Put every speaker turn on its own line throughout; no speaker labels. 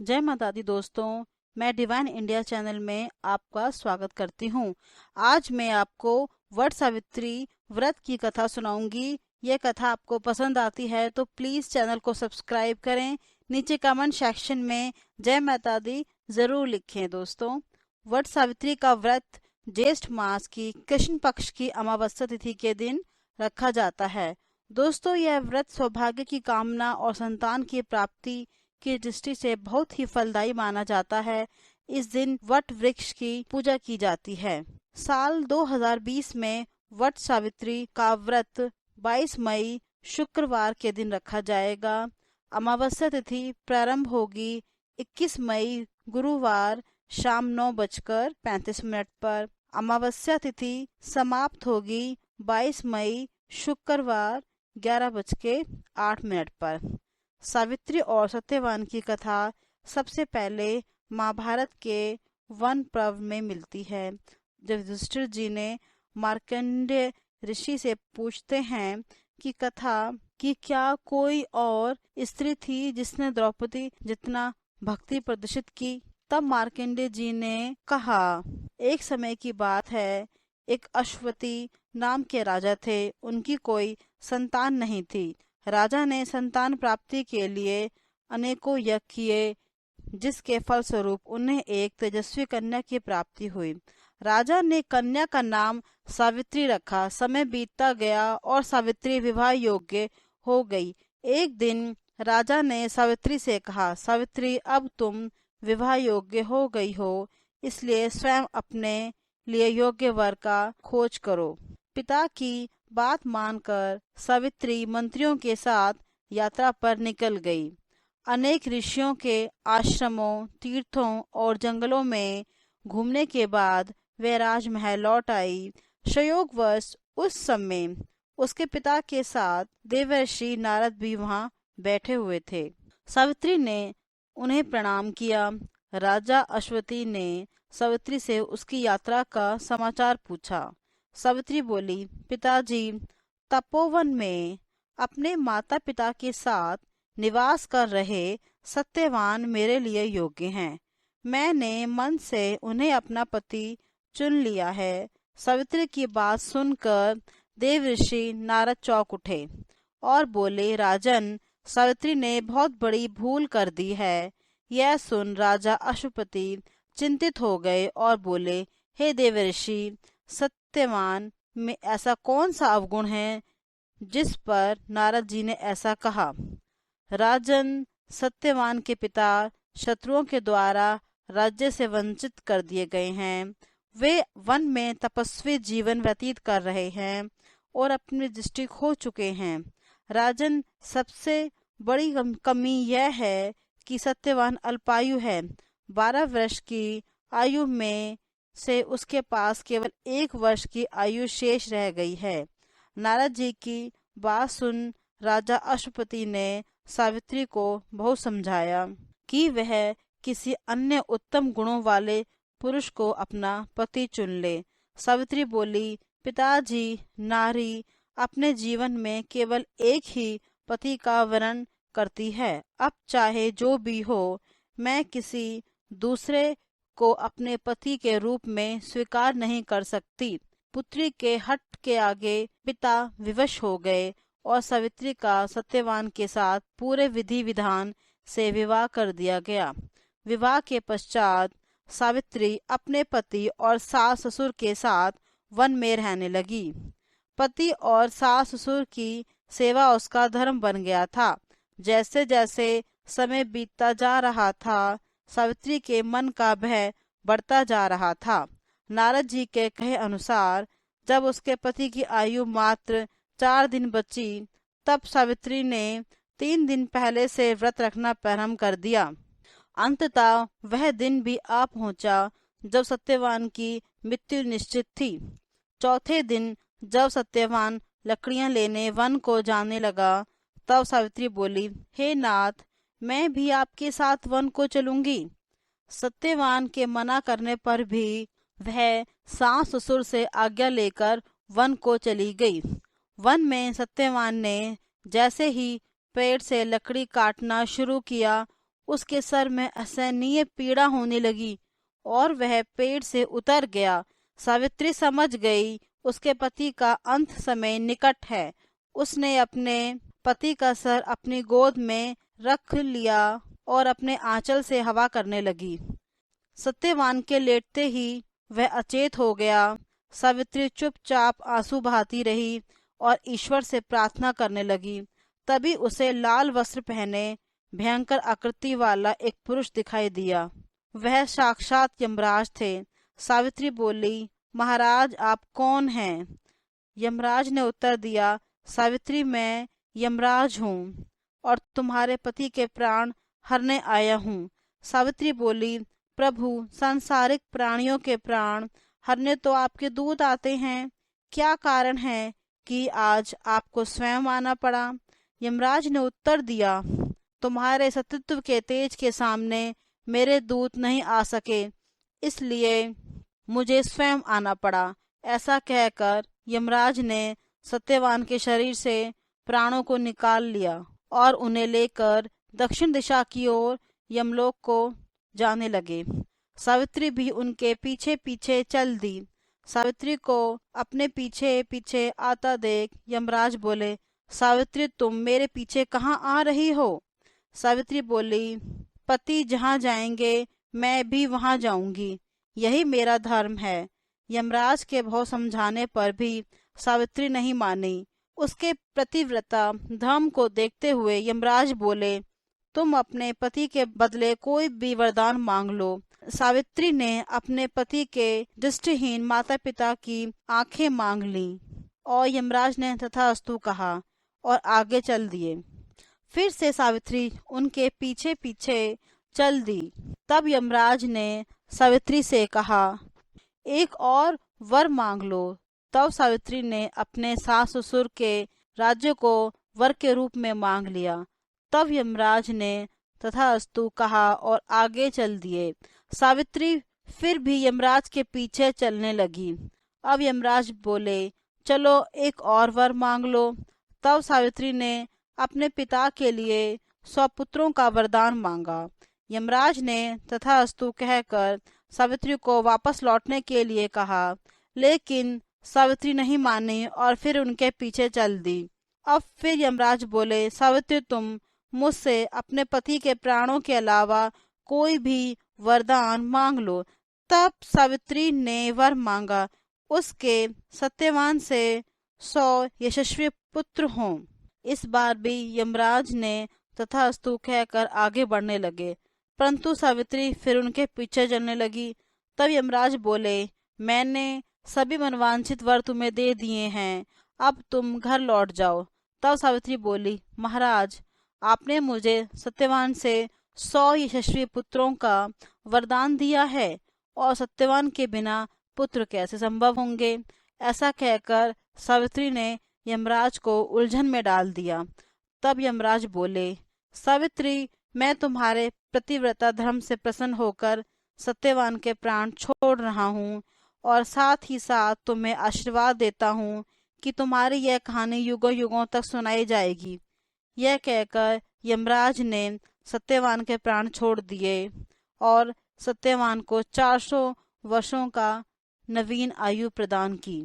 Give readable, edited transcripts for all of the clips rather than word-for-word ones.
जय माता दी दोस्तों। मैं डिवाइन इंडिया चैनल में आपका स्वागत करती हूँ। आज मैं आपको वट सावित्री व्रत की कथा सुनाऊंगी। यह कथा आपको पसंद आती है तो प्लीज़ चैनल को सब्सक्राइब करें। नीचे कमेंट सेक्शन में जय माता दी ज़रूर लिखें। दोस्तों, वट सावित्री का व्रत ज्येष्ठ मास की कृष्ण पक्ष की अमावस्या तिथि के दिन रखा जाता है। दोस्तों, यह व्रत सौभाग्य की कामना और संतान की प्राप्ति की दृष्टि से बहुत ही फलदायी माना जाता है। इस दिन वट वृक्ष की पूजा की जाती है। साल 2020 में वट सावित्री का व्रत 22 मई शुक्रवार के दिन रखा जाएगा। अमावस्या तिथि प्रारंभ होगी 21 मई गुरुवार शाम 9:35 पर। अमावस्या तिथि समाप्त होगी 22 मई शुक्रवार 11:08 पर। सावित्री और सत्यवान की कथा सबसे पहले महाभारत के वन पर्व में मिलती है। जब युधिष्ठिर जी ने मार्कंडेय ऋषि से पूछते हैं कि कथा कि क्या कोई और स्त्री थी जिसने द्रौपदी जितना भक्ति प्रदर्शित की, तब मार्कंडेय जी ने कहा, एक समय की बात है, एक अश्वती नाम के राजा थे। उनकी कोई संतान नहीं थी। राजा ने संतान प्राप्ति के लिए अनेकों यज्ञ किए, जिसके फलस्वरूप उन्हें एक तेजस्वी कन्या की प्राप्ति हुई। राजा ने कन्या का नाम सावित्री रखा। समय बीतता गया और सावित्री विवाह योग्य हो गई। एक दिन राजा ने सावित्री से कहा, सावित्री, अब तुम विवाह योग्य हो गई हो, इसलिए स्वयं अपने लिए योग्य वर का खोज करो। पिता की बात मानकर सावित्री मंत्रियों के साथ यात्रा पर निकल गई। अनेक ऋषियों के आश्रमों, तीर्थों और जंगलों में घूमने के बाद वे राजमहल लौट आई। संयोगवश उस समय उसके पिता के साथ देवर्षि नारद भी वहां बैठे हुए थे। सावित्री ने उन्हें प्रणाम किया। राजा अश्वती ने सावित्री से उसकी यात्रा का समाचार पूछा। सावित्री बोली, पिताजी, तपोवन में अपने माता पिता के साथ निवास कर रहे सत्यवान मेरे लिए योग्य हैं। मैंने मन से उन्हें अपना पति चुन लिया है। सावित्री की बात सुनकर देवऋषि नारद चौंक उठे और बोले, राजन, सावित्री ने बहुत बड़ी भूल कर दी है। यह सुन राजा अश्वपति चिंतित हो गए और बोले, हे देवऋषि, सत्यवान में ऐसा कौन सा अवगुण है जिस पर नारद जी ने ऐसा कहा। राजन, सत्यवान के पिता शत्रुओं के द्वारा राज्य से वंचित कर दिए गए हैं। वे वन में तपस्वी जीवन व्यतीत कर रहे हैं और अपनी दृष्टि खो चुके हैं। राजन, सबसे बड़ी कमी यह है कि सत्यवान अल्पायु है। 12 वर्ष की आयु में से उसके पास केवल 1 वर्ष की आयु शेष रह गई है। नारद जी की बात सुन राजा अश्वपति ने सावित्री को बहुत समझाया कि वह किसी अन्य उत्तम गुणों वाले पुरुष को अपना पति चुन ले। सावित्री बोली, पिताजी, नारी अपने जीवन में केवल एक ही पति का वर्ण करती है। अब चाहे जो भी हो, मैं किसी दूसरे को अपने पति के रूप में स्वीकार नहीं कर सकती। पुत्री के हठ के आगे पिता विवश हो गए और सावित्री का सत्यवान के साथ पूरे विधि विधान से विवाह कर दिया गया। विवाह के पश्चात सावित्री अपने पति और सास ससुर के साथ वन में रहने लगी। पति और सास ससुर की सेवा उसका धर्म बन गया था। जैसे जैसे समय बीतता जा रहा था, सावित्री के मन का भय बढ़ता जा रहा था। नारद जी के कहे अनुसार जब उसके पति की आयु मात्र 4 दिन बची, तब सावित्री ने 3 दिन पहले से व्रत रखना प्रारंभ कर दिया। अंततः वह दिन भी आ पहुंचा जब सत्यवान की मृत्यु निश्चित थी। चौथे दिन जब सत्यवान लकड़ियां लेने वन को जाने लगा, तब सावित्री बोली, हे नाथ, मैं भी आपके साथ वन को चलूंगी। सत्यवान के मना करने पर भी वह सास ससुर से आज्ञा लेकर वन को चली गई। वन में सत्यवान ने जैसे ही पेड़ से लकड़ी काटना शुरू किया, उसके सर में असहनीय पीड़ा होने लगी और वह पेड़ से उतर गया। सावित्री समझ गई उसके पति का अंत समय निकट है। उसने अपने पति का सर अपनी गोद में रख लिया और अपने आंचल से हवा करने लगी। सत्यवान के लेटते ही वह अचेत हो गया। सावित्री चुपचाप आंसू बहाती रही और ईश्वर से प्रार्थना करने लगी। तभी उसे लाल वस्त्र पहने भयंकर आकृति वाला एक पुरुष दिखाई दिया। वह साक्षात यमराज थे। सावित्री बोली, महाराज आप कौन हैं? यमराज ने उत्तर दिया, सावित्री मैं यमराज हूँ और तुम्हारे पति के प्राण हरने आया हूँ। सावित्री बोली, प्रभु सांसारिक प्राणियों के प्राण हरने तो आपके दूत आते हैं, क्या कारण है कि आज आपको स्वयं आना पड़ा? यमराज ने उत्तर दिया, तुम्हारे सतीत्व के तेज के सामने मेरे दूत नहीं आ सके, इसलिए मुझे स्वयं आना पड़ा। ऐसा कहकर यमराज ने सत्यवान के शरीर से प्राणों को निकाल लिया और उन्हें लेकर दक्षिण दिशा की ओर यमलोक को जाने लगे। सावित्री भी उनके पीछे पीछे चल दी। सावित्री को अपने पीछे पीछे आता देख यमराज बोले, सावित्री तुम मेरे पीछे कहाँ आ रही हो? सावित्री बोली, पति जहाँ जाएंगे मैं भी वहाँ जाऊंगी, यही मेरा धर्म है। यमराज के बहुत समझाने पर भी सावित्री नहीं मानी। उसके प्रतिव्रता धर्म को देखते हुए यमराज बोले, तुम अपने पति के बदले कोई भी वरदान मांग लो। सावित्री ने अपने पति के दृष्टिहीन माता पिता की आंखें मांग ली और यमराज ने तथास्तु कहा और आगे चल दिए। फिर से सावित्री उनके पीछे पीछे चल दी। तब यमराज ने सावित्री से कहा, एक और वर मांग लो। तब सावित्री ने अपने सास ससुर के राज्य को वर के रूप में मांग लिया। तब यमराज ने तथास्तु कहा और आगे चल दिए। सावित्री फिर भी यमराज के पीछे चलने लगी। अब यमराज बोले, चलो एक और वर मांग लो। तब सावित्री ने अपने पिता के लिए 100 पुत्रों का वरदान मांगा। यमराज ने तथास्तु कहकर सावित्री को वापस लौटने के लिए कहा, लेकिन सावित्री नहीं मानी और फिर उनके पीछे चल दी। अब फिर यमराज बोले, सावित्री तुम मुझसे अपने पति के प्राणों के अलावा कोई भी वरदान मांग लो। तब सावित्री ने वर मांगा, उसके सत्यवान से 100 यशस्वी पुत्र हों। इस बार भी यमराज ने तथास्तु कहकर आगे बढ़ने लगे, परंतु सावित्री फिर उनके पीछे चलने लगी। तब यमराज बोले, मैंने सभी मनवांछित वर तुम्हें दे दिए हैं, अब तुम घर लौट जाओ। तब सावित्री बोली, महाराज आपने मुझे सत्यवान से 100 यशस्वी पुत्रों का वरदान दिया है और सत्यवान के बिना पुत्र कैसे संभव होंगे? ऐसा कहकर सावित्री ने यमराज को उलझन में डाल दिया। तब यमराज बोले, सावित्री मैं तुम्हारे प्रतिव्रता धर्म से प्रसन्न होकर सत्यवान के प्राण छोड़ रहा हूँ और साथ ही साथ तुम्हें आशीर्वाद देता हूँ कि तुम्हारी यह कहानी युगों युगों तक सुनाई जाएगी। यह कहकर यमराज ने सत्यवान के प्राण छोड़ दिए और सत्यवान को 400 वर्षों का नवीन आयु प्रदान की।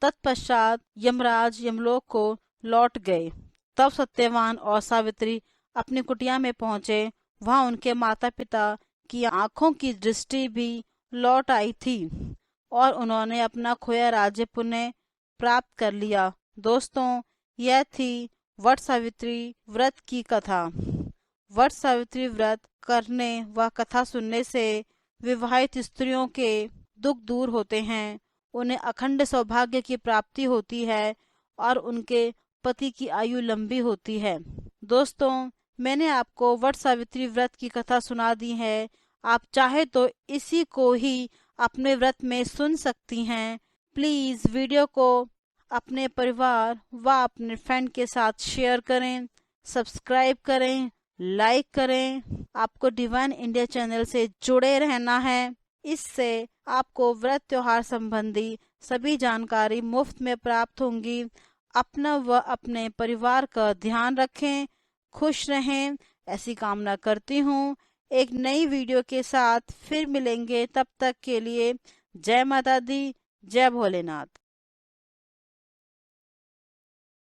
तत्पश्चात यमराज यमलोक को लौट गए। तब सत्यवान और सावित्री अपनी कुटिया में पहुंचे। वहां उनके माता पिता की आंखों की दृष्टि भी लौट आई थी और उन्होंने अपना खोया राज्य पुनः प्राप्त कर लिया। दोस्तों, यह थी वट सावित्री व्रत की कथा। वट सावित्री व्रत करने व कथा सुनने से विवाहित स्त्रियों के दुख दूर होते हैं, उन्हें अखंड सौभाग्य की प्राप्ति होती है और उनके पति की आयु लंबी होती है। दोस्तों, मैंने आपको वट सावित्री व्रत की कथा सुना दी है। आप चाहे तो इसी को ही अपने व्रत में सुन सकती हैं। प्लीज वीडियो को अपने परिवार व अपने फ्रेंड के साथ शेयर करें, सब्सक्राइब करें, लाइक करें। आपको डिवाइन इंडिया चैनल से जुड़े रहना है। इससे आपको व्रत त्योहार संबंधी सभी जानकारी मुफ्त में प्राप्त होंगी। अपना व अपने परिवार का ध्यान रखें, खुश रहें, ऐसी कामना करती हूँ। एक नई वीडियो के साथ फिर मिलेंगे, तब तक के लिए जय माता दी, जय भोलेनाथ।